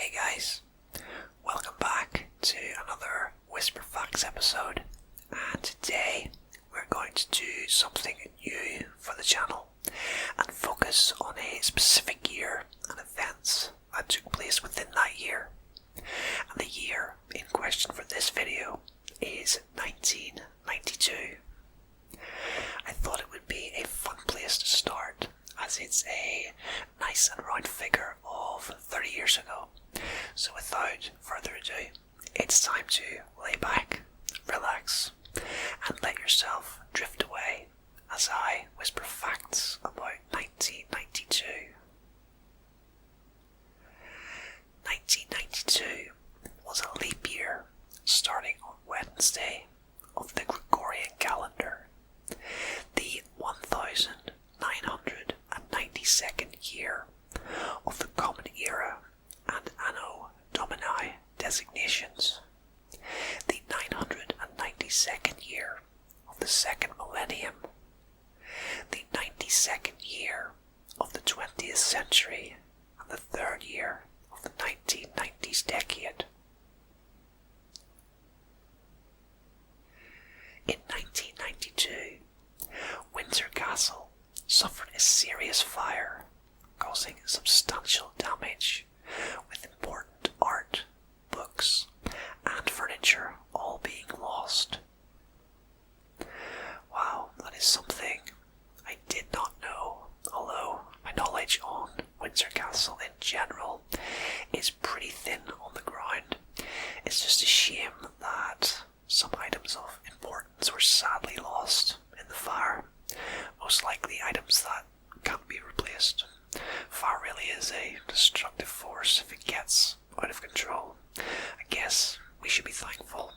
Hey guys, welcome back to another Whisper Facts episode, and today we're going to do something new for the channel and focus on a specific year and events that took place within that year. And the year in question for this video is 1992. I thought it would be a fun place to start, as it's a nice and round figure of 30 years ago. So without further ado, it's time to lay back, relax, and let yourself drift away as I whisper facts about 1992. 1992 was a leap year starting on Wednesday of the Gregorian calendar, the 1992nd year of the Common Era and Anno Domini designations, the 992nd year of the second millennium, the 92nd year of the 20th century, and the third year of the 1990s decade. In 1992, Windsor Castle suffered a serious fire, causing substantial damage, with important art, books, and furniture all being lost. Wow, that is something I did not know, although my knowledge on Windsor Castle in general is pretty thin on the ground. It's just a shame that some items of importance were sadly lost in the fire, most likely items that can't be replaced. Fire really is a destructive force if it gets out of control. I guess we should be thankful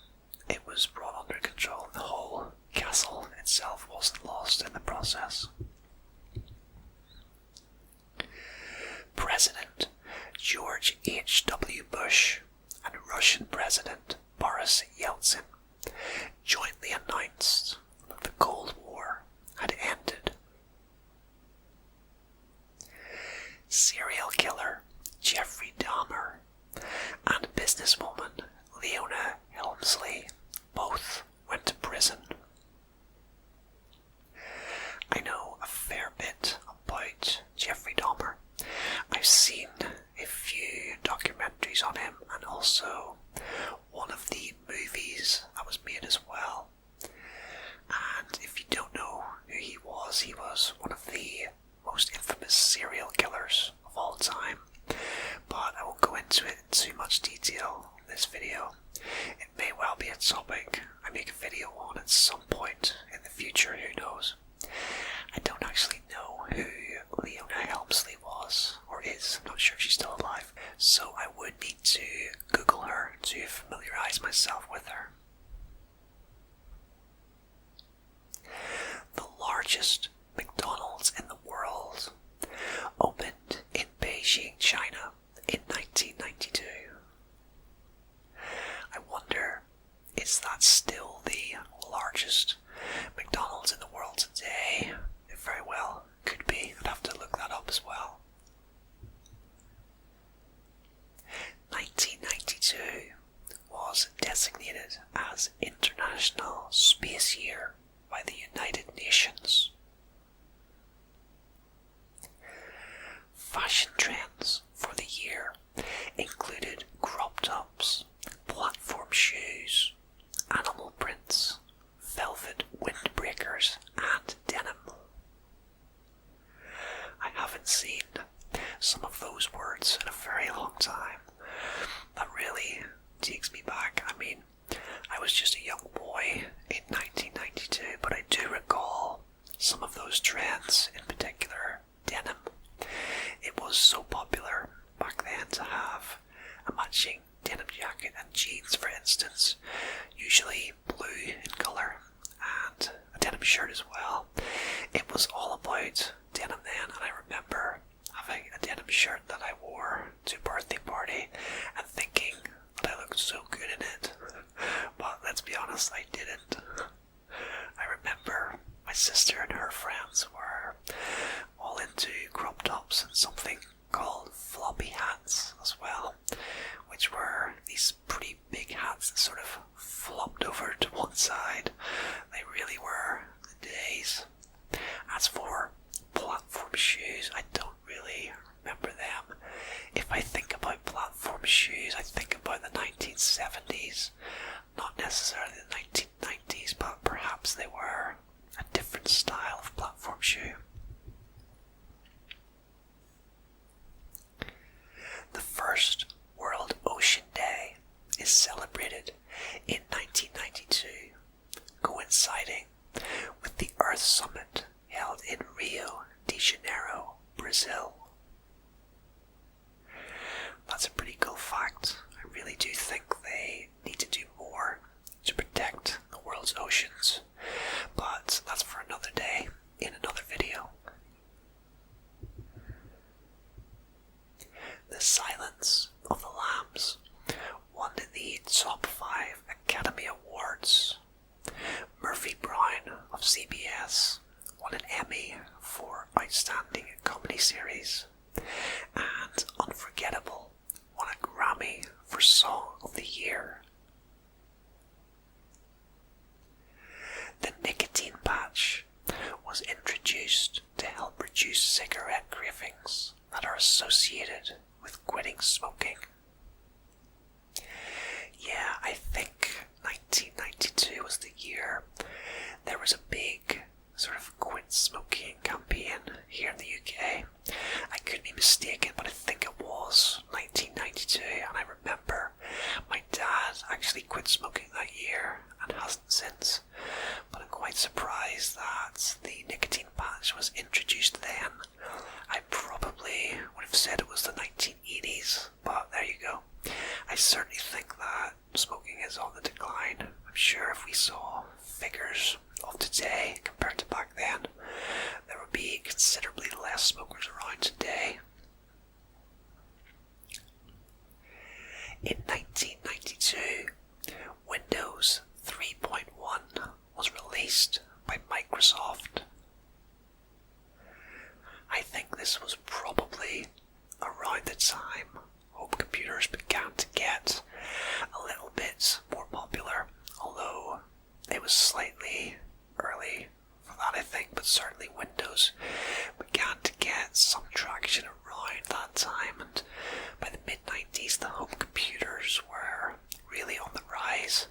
it was brought under control and the whole castle itself wasn't lost in the process. President George H.W. Bush and Russian President Boris Yeltsin jointly announced that the Cold War had ended. Serial killer Jeffrey Dahmer and businesswoman Leona Helmsley both went to prison. I know a fair bit about Jeffrey Dahmer. I've seen a few documentaries on him and also one of the movies that was made as well. And if you don't know who he was one of the most infamous serial killers of all time. But I won't go into it in too much detail in this video. It may well be a topic I make a video on at some point in the future, who knows. I don't actually know who Leona Helmsley was, or is. I'm not sure if she's still alive. So I would need to Google her to familiarise myself with her. The largest McDonald's in the world opened in Beijing, China in 1992. I wonder, is that still the largest McDonald's in the world today? It very well could be. I'd have to look that up as well. 1992 was designated as International Space Year by the United Nations. Fashion trends for the year included crop tops, platform shoes, animal prints, velvet windbreakers, and denim. I haven't seen some of those words in a very long time. That really takes me back. I mean, I was just a young boy in 1992, but I do recall some of those trends, in particular denim. It was so popular back then to have a matching denim jacket and jeans, for instance, usually blue in colour, and a denim shirt as well. It was all about denim then, and I remember having a denim shirt that I wore to a birthday party and thinking that I looked so good in it. But let's be honest, I didn't. I remember my sister and her friends were all into crop tops and something called floppy hats as well. which were these pretty big hats that sort of flopped over to one side. They really were the days. As for platform shoes, I don't really remember them. If I think about platform shoes, I think about the 1970s, not necessarily the 1990s, but perhaps they were a different style of platform shoe. The first World Ocean Day is celebrated in 1992, coinciding with the Earth Summit held in Rio de Janeiro, Brazil. That's a pretty cool fact. I really do think they need to do more to protect the world's oceans, but that's for another day in another video. The Silence of the Lambs won the top 5 Academy Awards. Murphy Brown of CBS won an Emmy for Outstanding Comedy Series, and Unforgettable won a Grammy for Song of the Year. The nicotine patch was introduced to help reduce cigarette cravings that are associated with quitting smoking. Yeah, I think 1992 was the year there was a big sort of quit smoking campaign here in the UK. I could be mistaken, but I think it was 1992, and I remember my dad actually quit smoking that year and hasn't since. But I'm quite surprised that the nicotine patch was introduced then. I probably would have said it was the 1980s, but there you go. I certainly think that smoking is on the decline. I'm sure if we saw figures of today compared to back then, there would be considerably less smokers around today. In 1992, Windows 3.1 was released by Microsoft. I think this was probably around the time home computers began to get a little bit more popular, although it was slightly early for that, I think, but certainly Windows began to get some traction around that time, and by the mid-90s the home computers were really on the rise.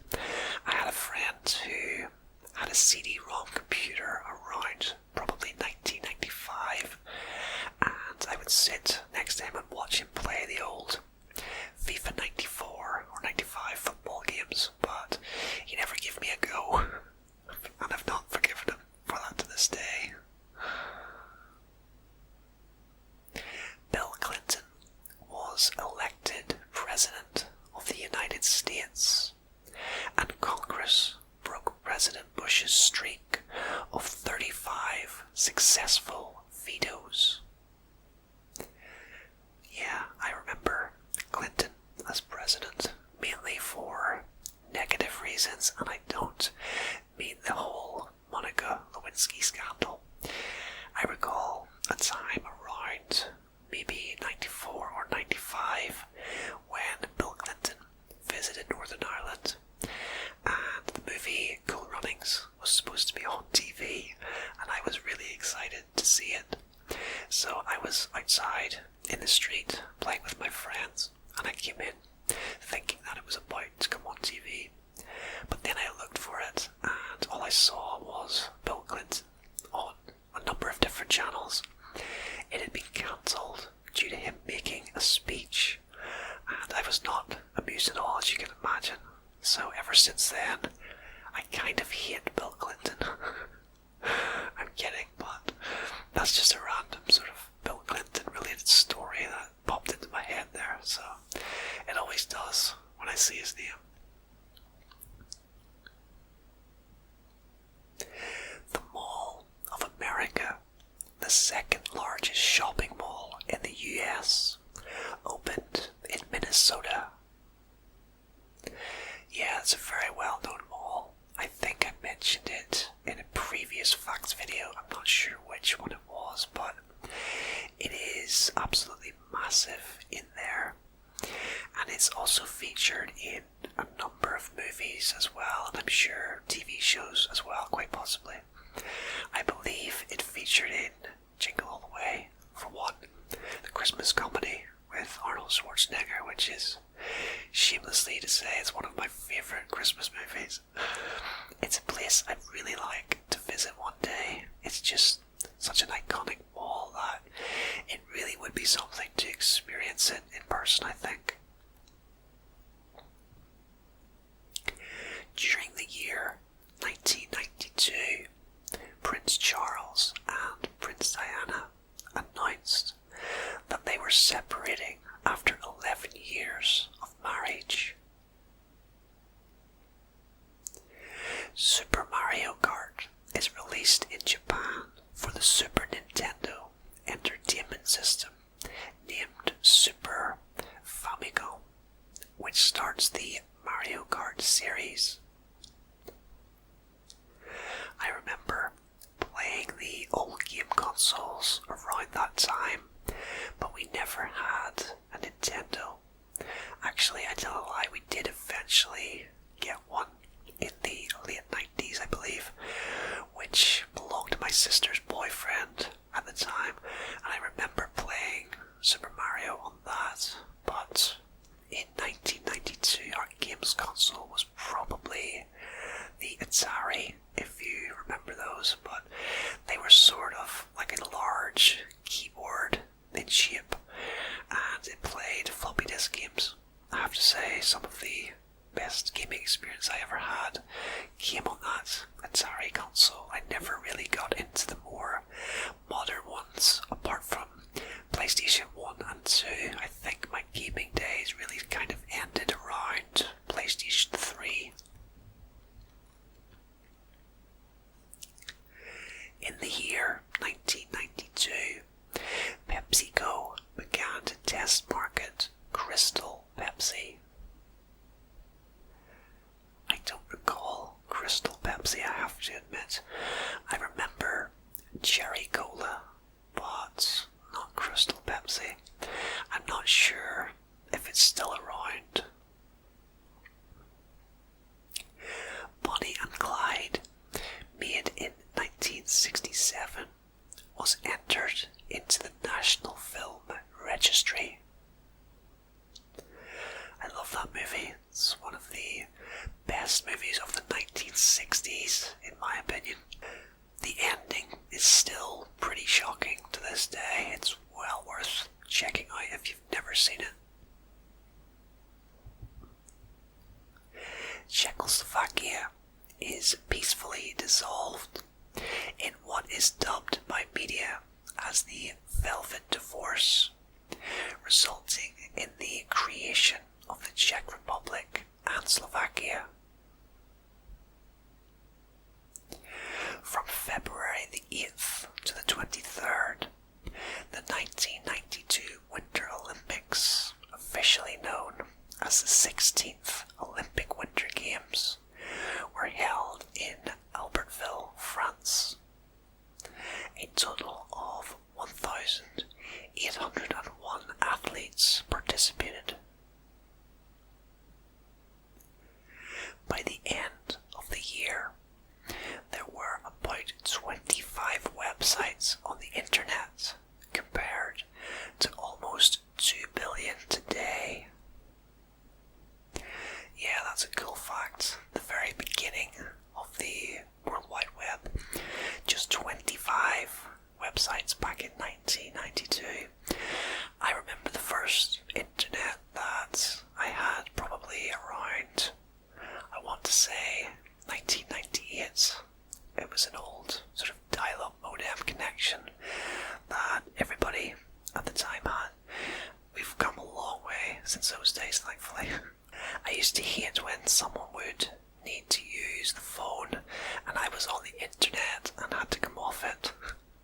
I had a friend who had a CD-ROM computer around probably 1995, and I would sit next to him and watch him play the old FIFA 94 or 95 football games, but he never gave me a go, and I've not forgiven him for that to this day. Bill Clinton was elected President of the United States, and Congress broke President Bush's streak of 35 successful vetoes. Yeah, I remember Clinton as president, mainly for negative reasons, and I don't mean the whole Monica Lewinsky scandal. I recall a time around maybe 94 or 95 when Bill Clinton visited Northern Ireland, and the movie Cool Runnings was supposed to be on TV, and I was really excited to see it. So I was outside in the street playing with my friends, and I came in thinking that it was about to come on TV. But then I looked for it, and all I saw was Bill Clinton on a number of different channels. It had been cancelled due to him making a speech, and I was not amused at all, as you can imagine. So ever since then, I kind of hate Bill Clinton. I'm kidding, but that's just a random sort of Bill Clinton related story that popped into my head there, so it always does when I see his name. The Mall of America, the second largest shopping mall in the US, opened in Minnesota. Yeah, it's a very well-known mall. I think I mentioned it in a previous facts video. I'm not sure which one it was, but it is absolutely massive in there. And it's also featured in a number of movies as well, and I'm sure TV shows as well, quite possibly. I believe it featured in Jingle All the Way, for one, the Christmas comedy with Arnold Schwarzenegger, which is, shamelessly to say, it's one of my favourite Christmas movies. It's a place I'd really like to visit one day. It's just such an iconic mall that it really would be something to experience it in person, I think. During the year 1992, Prince Charles and Princess Diana announced that they were separating after 11 years of marriage. Super Mario Kart is released in Japan for the Super Nintendo Entertainment System, named Super Famicom, which starts the Mario Kart series. I remember playing the old game consoles around that time, but we never had a Nintendo. Actually, I tell a lie, we did eventually get one in the late 90s, I believe, which belonged to my sister's boyfriend at the time, and I remember playing Super Mario on that, but in 1992 our games console was probably the Atari, if you remember those, but they were sort of like a large keyboard in shape, and it played floppy disk games. I have to say, some of the best gaming experience I ever had came on that Atari console. I never really got into the more modern ones, apart from PlayStation 1 and 2. I think my gaming days really kind of ended around PlayStation 3. In the year 1992, PepsiCo began to test market Crystal Pepsi. I don't recall Crystal Pepsi, I have to admit. I remember Cherry Cola, but not Crystal Pepsi. I'm not sure if it's still around. Bonnie and Clyde, made in 1967, was entered into the National Film Registry. I love that movie. It's one of the best movies of the 1960s, in my opinion. The ending is still pretty shocking to this day. It's well worth checking out if you've never seen it. Czechoslovakia is peacefully dissolved in what is dubbed by media as the Velvet Divorce, resulting in the creation of the Czech Republic and Slovakia. From February the 8th to the 23rd, the 1992 Winter Olympics, officially known as the 16th Olympic Winter Games, were held in Albertville, France. A total of 1,801 athletes participated. By the end of the year, there were about 25 websites on the internet, compared to almost 2 billion today. Yeah, that's a cool fact. The very beginning of the World Wide Web, just 25 websites back in 1992. I remember the first internet that I had probably around, I want to say, 1998. It was an old sort of dial-up modem connection that everybody at the time had. We've come a long way since those days, thankfully. I used to hate when someone would need to use the phone and I was on the internet and had to come off it.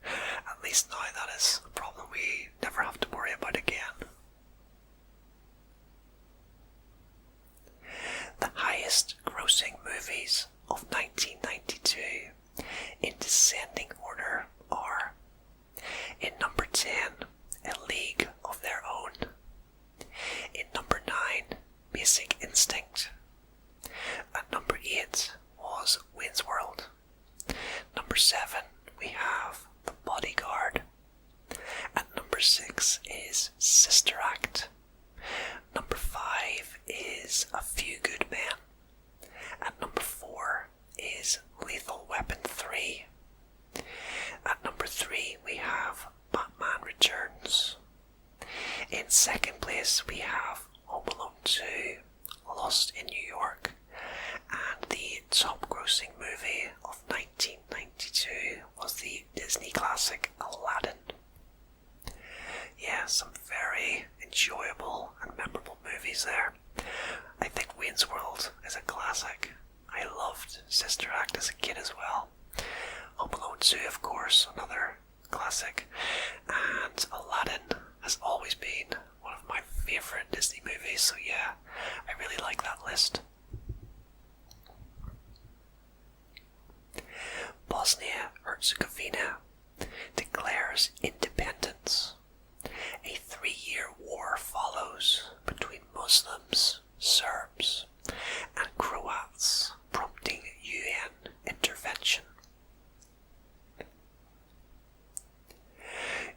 At least now that is a problem we never have to worry about again. The highest grossing movies of 1992 in descending order are: in number 10, A League of Their Own; in number Basic Instinct. At number 8 was Wayne's World. Number 7 we have The Bodyguard. At number 6 is Sister Act. Number 5 is A Few Good Men. At number 4 is Lethal Weapon 3. At number 3 we have Batman Returns. In second place we have Home Alone 2, Lost in New York. And the top grossing movie of 1992 was the Disney classic Aladdin. Yeah, some very enjoyable and memorable movies there. I think Wayne's World is a classic. I loved Sister Act as a kid as well. Home Alone 2, of course, another classic. And Aladdin has always been one of my favourite Disney movies, so yeah, I really like that list. Bosnia Herzegovina declares independence. A 3-year war follows between Muslims, Serbs, and Croats, prompting UN intervention.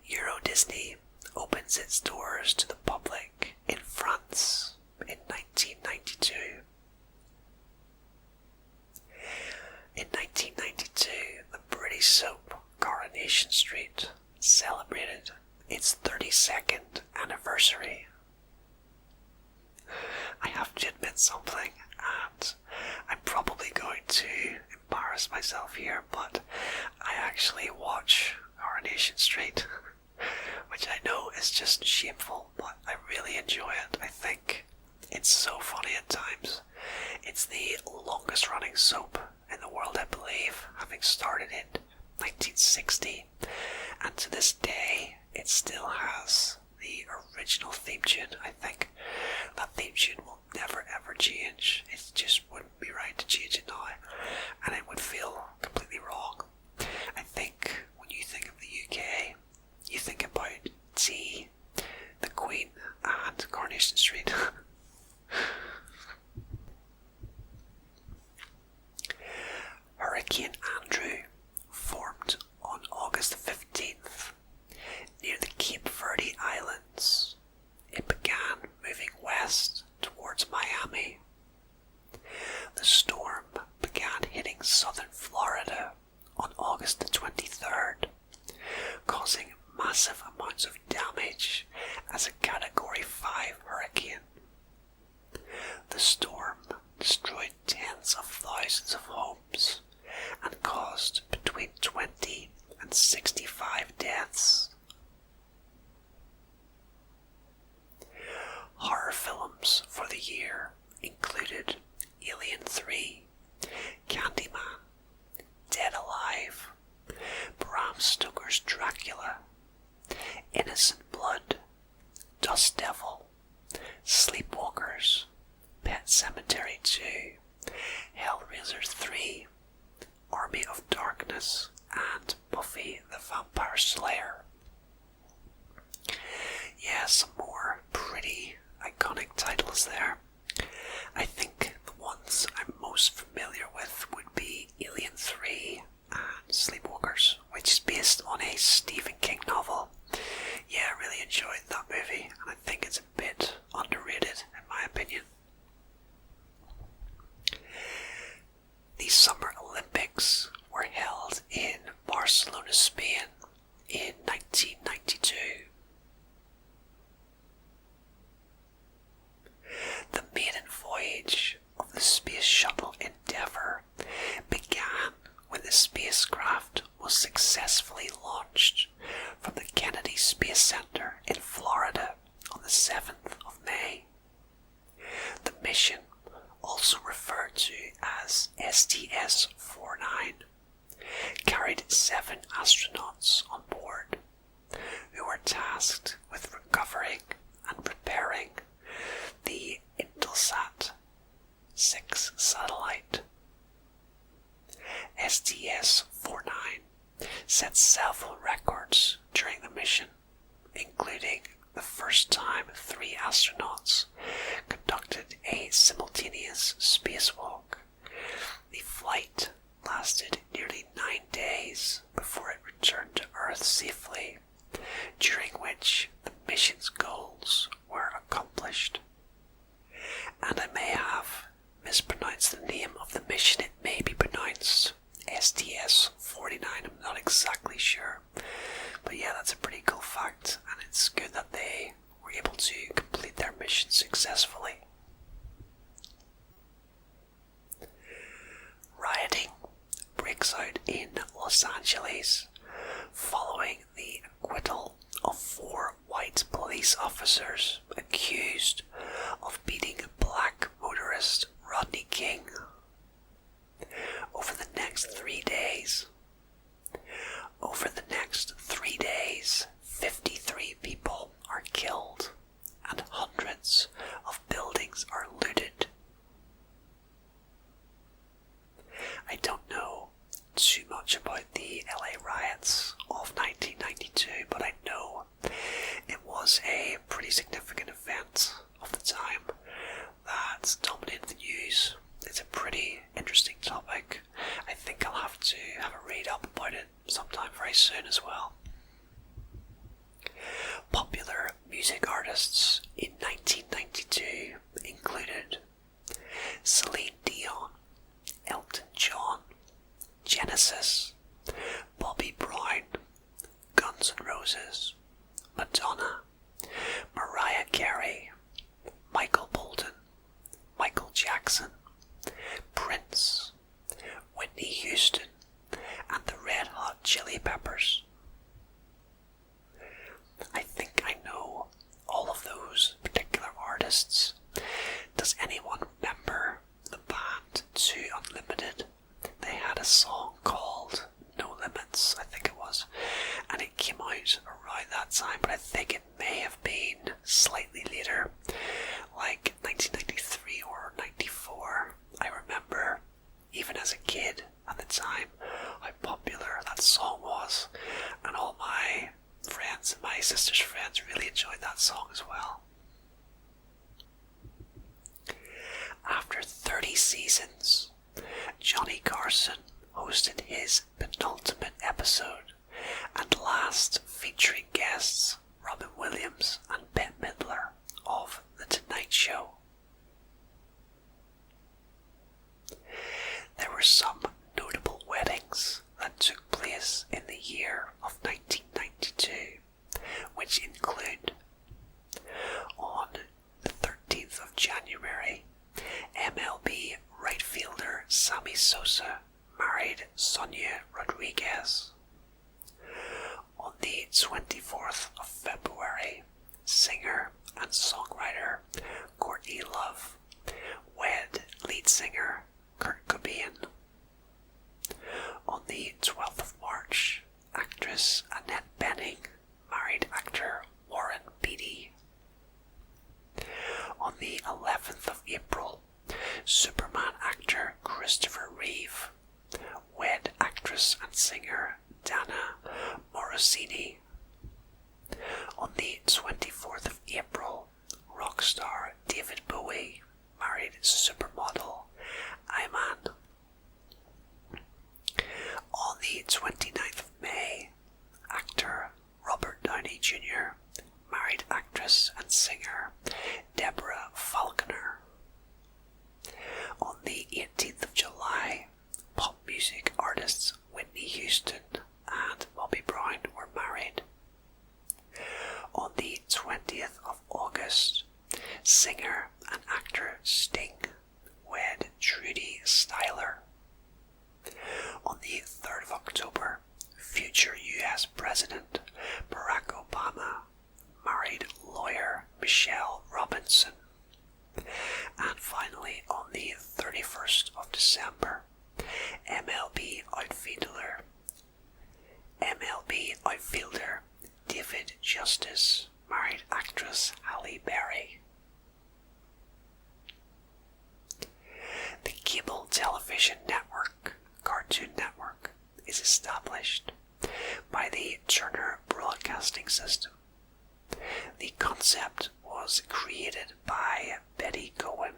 Euro Disney opens its doors to the public in France in 1992. In 1992, the British soap Coronation Street celebrated its 32nd anniversary. I have to admit something, and I'm probably going to embarrass myself here, but I actually watch Coronation Street, which I know is just shameful, but I really enjoy it. I think it's so funny at times. It's the longest running soap in the world, I believe, having started in 1960, and to this day it still has the original theme tune. I think that theme tune will never ever change. It just wouldn't be right to change it now, and it would feel completely wrong. I think when you think of the UK, you think about tea, the Queen, and Coronation Street. Hurricane Andrew formed on August 15th near the Cape Verde Islands. It began moving west towards Miami. The storm began hitting southern Florida on August the 23rd, causing massive amounts of damage as a Category 5 hurricane. The storm destroyed tens of thousands of homes and caused between 20 and 65 deaths. Horror films for the year included Alien 3, Candyman, Dead Alive, Bram Stoker's Dracula, Innocent Blood, Dust Devil, Sleepwalkers, Pet Sematary 2, Hellraiser 3, Army of Darkness, and Buffy the Vampire Slayer. Yeah, some more pretty iconic titles there. I think the ones I'm most familiar with would be Alien 3 and Sleepwalkers, which is based on a Stephen King novel. Yeah, I really enjoyed that movie, and I think it's a bit underrated in my opinion. The Summer Olympics were held in Barcelona, Spain in 1992. The maiden voyage of the Space Shuttle Endeavour began when the spacecraft was successfully launched from the Kennedy Space Center in Florida on the 7th of May. The mission, also referred to as STS-49, carried 7 astronauts on board who were tasked with recovering and preparing the Intelsat 6 satellite. STS-49 set several records during the mission, including the first time 3 astronauts conducted a simultaneous spacewalk. The flight lasted nearly 9 days before it returned to Earth safely, during which the mission's goals were accomplished. And I may have mispronounced the name of the mission. It may be pronounced STS-49, I'm not exactly sure. But yeah, that's a pretty cool fact, and it's good that they were able to complete their mission successfully. Rioting breaks out in Los Angeles following the acquittal of 4 white police officers accused of beating black motorist Rodney King. Over the next 3 days, 53 people are killed and hundreds of buildings are looted. I don't know too much about the LA riots of 1992, but I know it was a pretty significant event of the time that dominated the news. It's a pretty interesting topic. I think I'll have to have a read up about it sometime very soon as well. Popular music artists in 1992 included Celine Dion, Elton John, Genesis, Bobby Brown, Guns N' Roses, Madonna, Mariah Carey, Michael Bolton, Michael Jackson, Prince, Whitney Houston, and the Red Hot Chili Peppers. I think I know all of those particular artists. Does anyone remember the band 2 Unlimited? They had a song called No Limits, I think it was, and it came out around that time, but I think it may have been slightly later, like 1993 or 94. I remember, even as a kid at the time, how popular that song was, and all my friends and my sister's friends really enjoyed that song as well. After 30 seasons, Johnny Carson hosted his penultimate episode and last featuring guests Robin Williams and Bette Midler of The Tonight Show. There were some notable weddings that took place in the year of 1992, which include on the 13th of January, MLB right fielder Sammy Sosa married Sonia Rodriguez. On the 24th of February, singer and songwriter Courtney Love wed lead singer Kurt Cobain. On the 12th of March, actress Annette Bening married actor Warren Beatty. On the 11th of April, Superman actor Christopher Reeve wed actress and singer Dana Morosini. On the 24th of April, rock star David Bowie married supermodel Iman. On the 29th of May, actor Robert Downey Jr. married actress and singer Deborah Falconer. On the 18th of July, pop music artists Whitney Houston and Bobby Brown were married. On the 20th of August, singer and actor Sting wed Trudy Styler. On the 3rd of October, future US President Barack Obama married lawyer Michelle Robinson. And finally, on the 31st of December, MLB outfielder David Justice married actress Halle Berry. The cable television network, Cartoon Network, is established by the Turner Broadcasting System. the concept was created by Betty Cohen,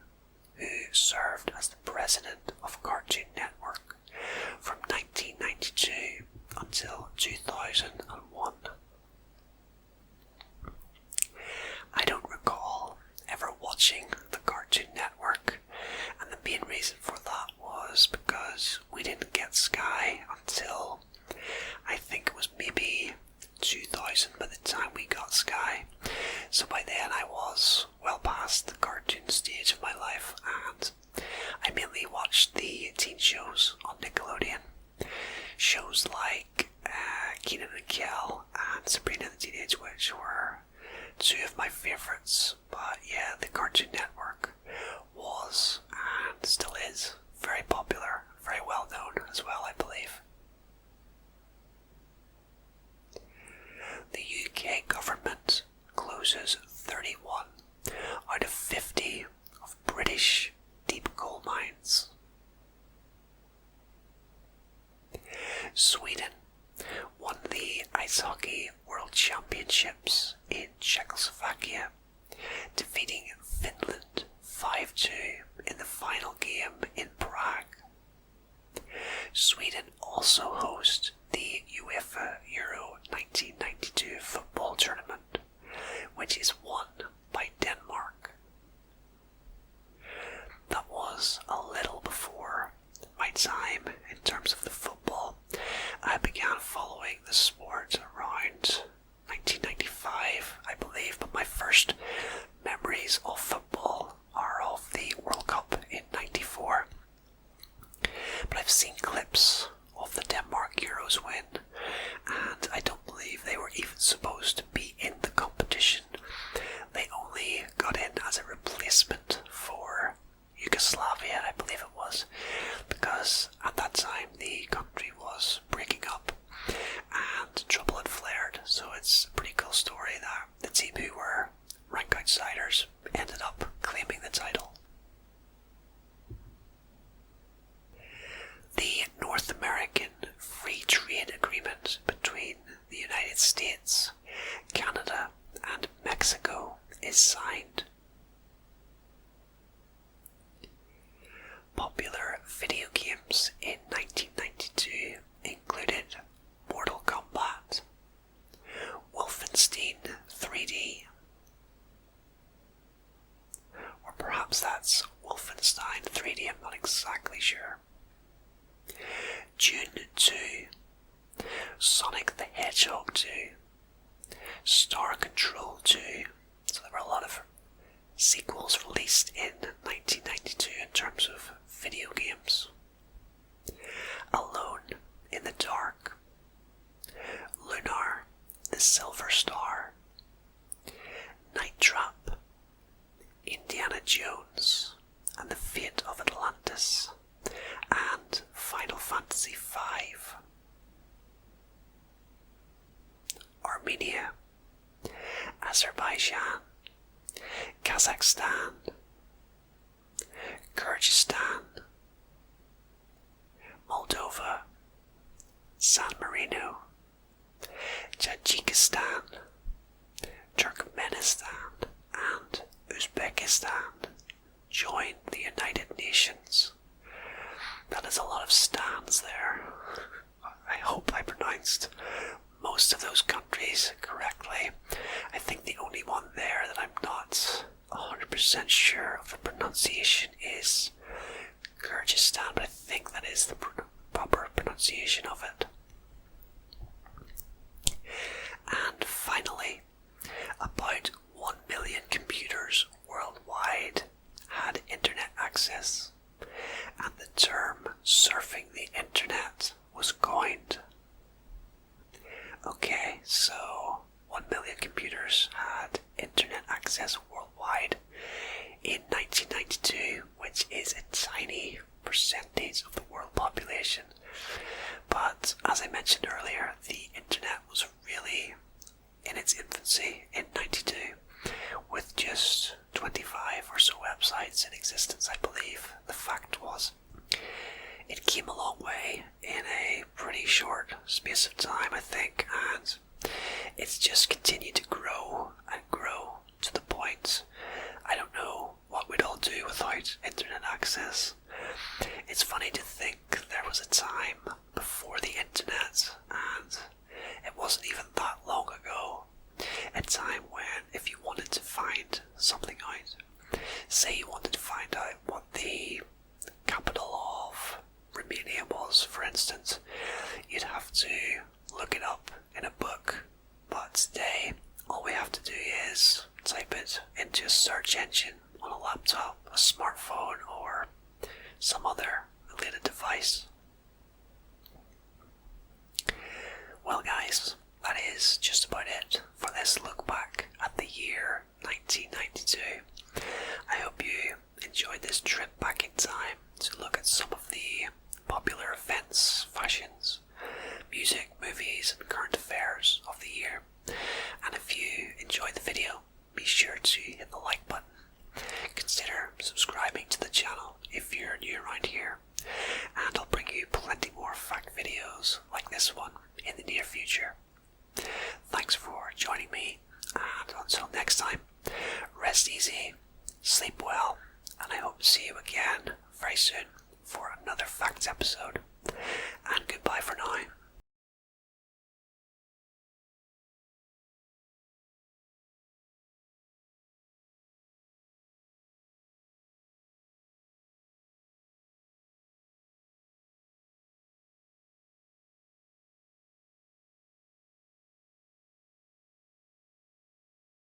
who served as the president of Cartoon Network from 1992 until 2001. I don't recall ever watching the Cartoon Network, and the main reason for that was because we didn't get Sky until I think it was maybe 2000 by the time we got Sky. So by then I was well past the cartoon stage of my life, and I mainly watched the teen shows on Nickelodeon. Shows like Kenan and Kel and Sabrina the Teenage Witch were two of my favourites. But yeah, the Cartoon Network was, and still is, very popular, very well known as well, I believe. The UK government closes 31 out of 50 of British deep coal mines. Sweden won the Ice Hockey World Championships in Czechoslovakia, defeating Finland 5-2 in the final game in Prague. Sweden also hosts the UEFA Euro 1992 football tournament, which is won by Denmark. That was a little before my time in terms of the football. I began following the sport around 1995, I believe, but my first memories of football are of the World Cup in '94. But I've seen clips of the Denmark Euros win, and I don't believe they were even supposed to be in the competition. They only got in as a replacement for Yugoslavia, I believe it was, because at that time the country was breaking up and trouble had flared. So it's a pretty cool story that the team who were rank outsiders ended up claiming the title. The North American Free Trade Agreement between the United States, Canada, and Mexico is signed. Popular video games in 1992 included Mortal Kombat, Wolfenstein 3D, or perhaps that's Wolfenstein 3D, I'm not exactly sure. Dune 2, Sonic the Hedgehog 2, Star Control 2, so there were a lot of sequels released in 1992 in terms of video games. Alone in the Dark, Lunar, the Silver Star, Night Trap, Indiana Jones and the Fate of Atlantis, and Final Fantasy V. Armenia, Azerbaijan, Kazakhstan, Kyrgyzstan, Moldova, San Marino, Tajikistan, Turkmenistan, and Uzbekistan joined the United Nations. That is a lot of stands there. I hope I pronounced most of those countries correctly. I think the only one there that I'm not 100% sure of the pronunciation is Kyrgyzstan, but I think that is the proper pronunciation of it. And finally, about 1 million computers worldwide had internet access, and the term surfing the internet was coined. Okay, so 1 million computers had internet access worldwide in 1992, which is a tiny percentage of the world population. But as I mentioned earlier, the internet was really in its infancy in '92, with just 25 or so websites in existence, I believe. The fact was, it came a long way in a pretty short space of time, I think, and it's just continued to grow and grow is just about it for this look back at the year 1992. I hope you enjoyed this trip back in time to look at some of the popular events, fashions, music, movies and current affairs of the year. And if you enjoyed the video, be sure to hit the like button. Consider subscribing to the channel if you're new around here, and I'll bring you plenty more fact videos like this one in the near future. Thanks for joining me, and until next time, rest easy, sleep well, and I hope to see you again very soon for another facts episode. And goodbye for now.